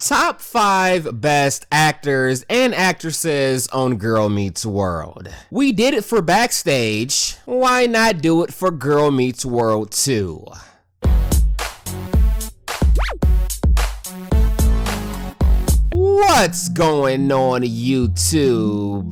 Top 5 best actors and actresses on Girl Meets World. We did it for Backstage, why not do it for Girl Meets World too? What's going on YouTube?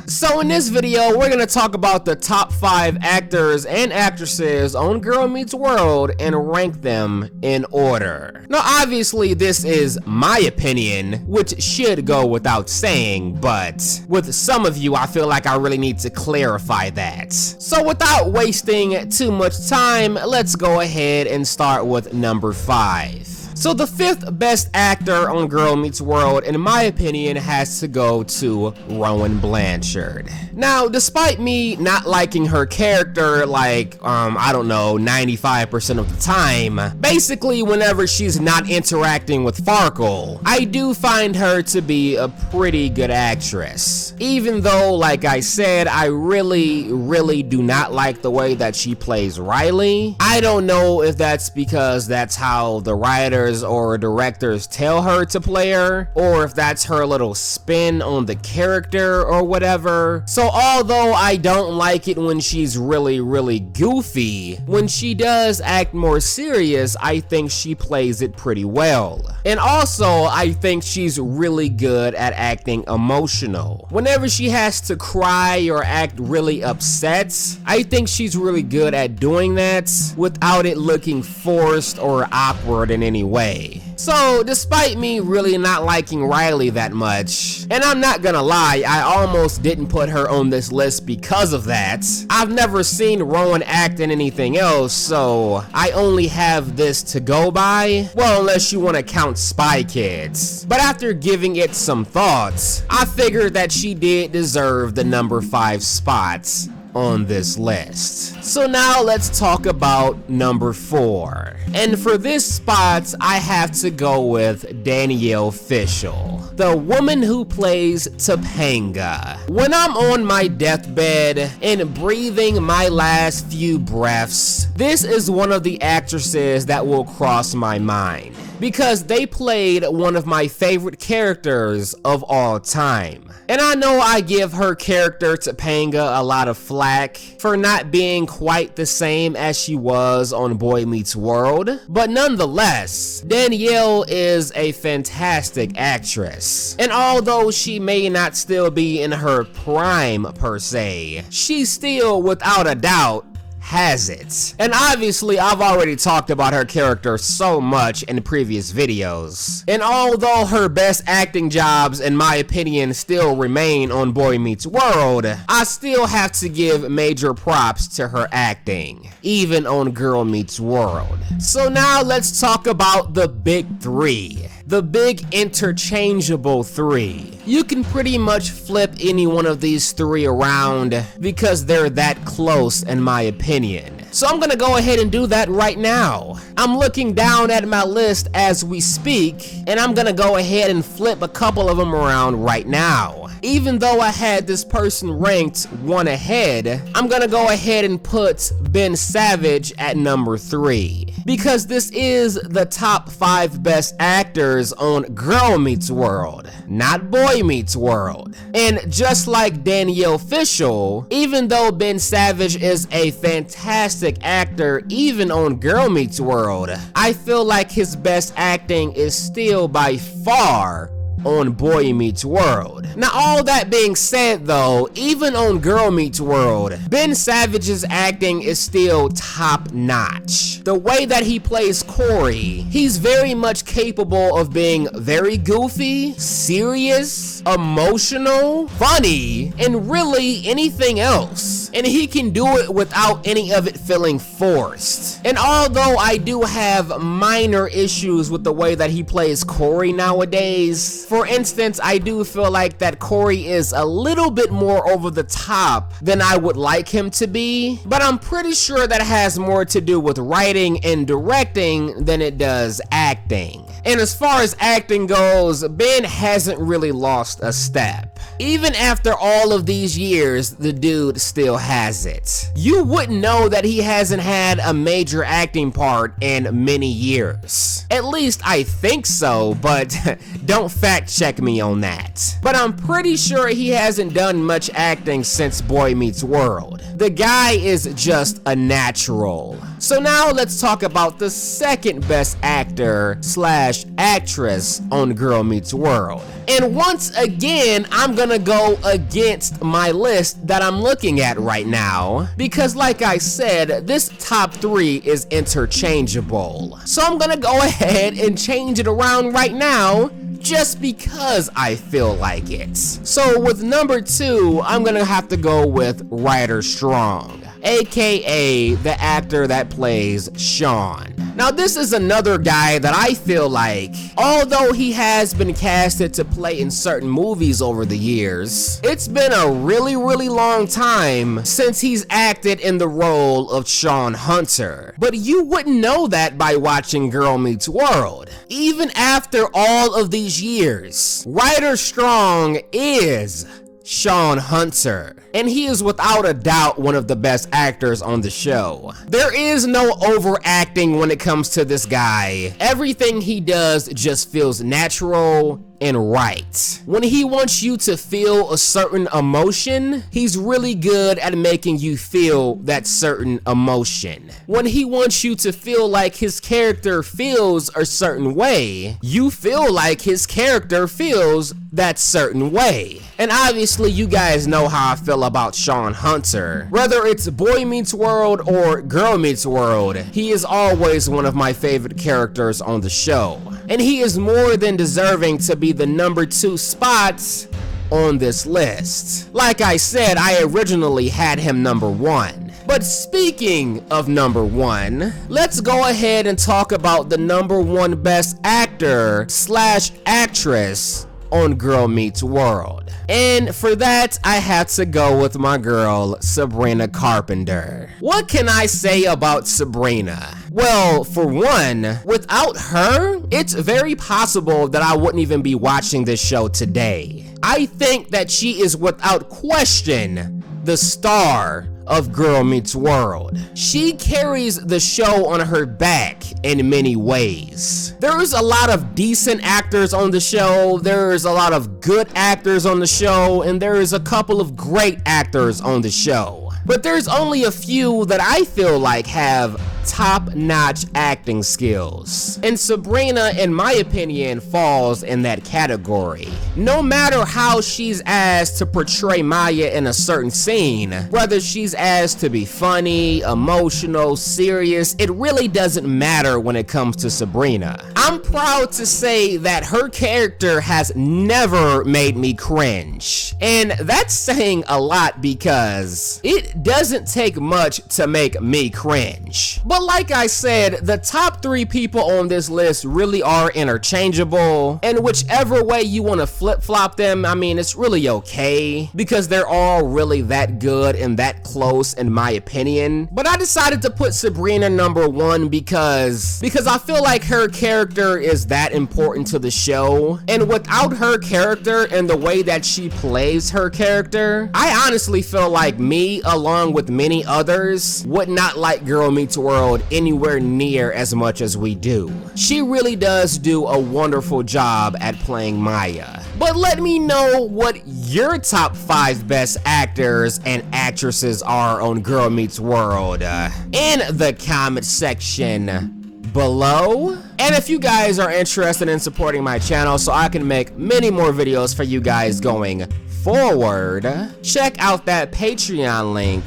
So in this video, we're gonna talk about the top 5 actors and actresses on Girl Meets World and rank them in order. Now obviously this is my opinion, which should go without saying, but with some of you I feel like I really need to clarify that. So without wasting too much time, let's go ahead and start with number 5. So the 5th best actor on Girl Meets World, in my opinion, has to go to Rowan Blanchard. Now, despite me not liking her character like, I don't know, 95% of the time, basically whenever she's not interacting with Farkle, I do find her to be a pretty good actress. Even though, like I said, I really do not like the way that she plays Riley. I don't know if that's because that's how the writers or directors tell her to play her, or if that's her little spin on the character or whatever. So although I don't like it when she's really goofy, when she does act more serious, I think she plays it pretty well. And also, I think she's really good at acting emotional. Whenever she has to cry or act really upset, I think she's really good at doing that without it looking forced or awkward in any way. So despite me really not liking Riley that much, and I'm not gonna lie, I almost didn't put her on this list because of that. I've never seen Rowan act in anything else, so I only have this to go by. Well, unless you want to count Spy Kids. But after giving it some thoughts, I figured that she did deserve the number 5 spots on this list. So now let's talk about number 4. And for this spot, I have to go with Danielle Fishel, the woman who plays Topanga. When I'm on my deathbed and breathing my last few breaths, this is one of the actresses that will cross my mind, because they played one of my favorite characters of all time. And I know I give her character Topanga a lot of flack for not being quite the same as she was on Boy Meets World, but nonetheless, Danielle is a fantastic actress. And although she may not still be in her prime per se, she still, without a doubt, has it. And obviously I've already talked about her character so much in previous videos. And although her best acting jobs in my opinion still remain on Boy Meets World, I still have to give major props to her acting, even on Girl Meets World. So now let's talk about the big 3. The big interchangeable 3. You can pretty much flip any one of these 3 around because they're that close in my opinion. So I'm gonna go ahead and do that right now. I'm looking down at my list as we speak, and I'm gonna go ahead and flip a couple of them around right now. Even though I had this person ranked 1 ahead, I'm gonna go ahead and put Ben Savage at number 3. Because this is the top 5 best actors on Girl Meets World, not Boy Meets World. And just like Danielle Fishel, even though Ben Savage is a fantastic actor even on Girl Meets World, I feel like his best acting is still by far on Boy Meets World. Now all that being said though, even on Girl Meets World, Ben Savage's acting is still top notch. The way that he plays Corey, he's very much capable of being very goofy, serious, emotional, funny, and really anything else. And he can do it without any of it feeling forced. And although I do have minor issues with the way that he plays Corey nowadays, for instance, I do feel like that Corey is a little bit more over the top than I would like him to be, but I'm pretty sure that has more to do with writing and directing than it does acting. And as far as acting goes, Ben hasn't really lost a step. Even after all of these years, the dude still has it. You wouldn't know that he hasn't had a major acting part in many years. At least I think so, but don't fact check me on that. But I'm pretty sure he hasn't done much acting since Boy Meets World. The guy is just a natural. So now let's talk about the second best actor slash actress on Girl Meets World. And once again, I'm gonna go against my list that I'm looking at right now, because like I said, this top 3 is interchangeable. So I'm gonna go ahead and change it around right now, just because I feel like it. So with number 2, I'm gonna have to go with Ryder Strong, aka the actor that plays Shawn. Now this is another guy that I feel like, although he has been casted to play in certain movies over the years, it's been a really long time since he's acted in the role of Shawn Hunter. But you wouldn't know that by watching Girl Meets World. Even after all of these years, Ryder Strong is Shawn Hunter, and he is without a doubt one of the best actors on the show. There is no overacting when it comes to this guy. Everything he does just feels natural and right. When he wants you to feel a certain emotion, he's really good at making you feel that certain emotion. When he wants you to feel like his character feels a certain way, you feel like his character feels that certain way. And obviously you guys know how I feel about Shawn Hunter. Whether it's Boy Meets World or Girl Meets World, he is always one of my favorite characters on the show. And he is more than deserving to be the number 2 spot on this list. Like I said, I originally had him number 1. But speaking of number 1, let's go ahead and talk about the number 1 best actor slash actress on Girl Meets World. And for that, I had to go with my girl, Sabrina Carpenter. What can I say about Sabrina? Well, for one, without her, it's very possible that I wouldn't even be watching this show today. I think that she is without question the star of Girl Meets World. She carries the show on her back in many ways. There's a lot of decent actors on the show, there's a lot of good actors on the show, and there is a couple of great actors on the show. But there's only a few that I feel like have top-notch acting skills. And Sabrina, in my opinion, falls in that category. No matter how she's asked to portray Maya in a certain scene, whether she's asked to be funny, emotional, serious, it really doesn't matter when it comes to Sabrina. I'm proud to say that her character has never made me cringe. And that's saying a lot because it doesn't take much to make me cringe. But like I said, the top 3 people on this list really are interchangeable, and whichever way you want to flip-flop them, I mean, it's really okay, because they're all really that good and that close in my opinion. But I decided to put Sabrina number 1 because I feel like her character is that important to the show, and without her character and the way that she plays her character, I honestly feel like me, along with many others, would not like Girl Meets World anywhere near as much as we do. She really does do a wonderful job at playing Maya. But let me know what your top 5 best actors and actresses are on Girl Meets World in the comment section below. And if you guys are interested in supporting my channel so I can make many more videos for you guys going forward, check out that Patreon link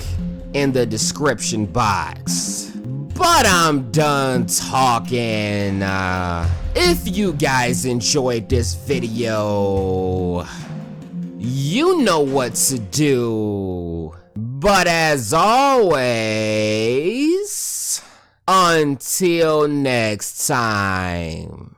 in the description box. But I'm done talking. If you guys enjoyed this video, you know what to do. But as always, until next time.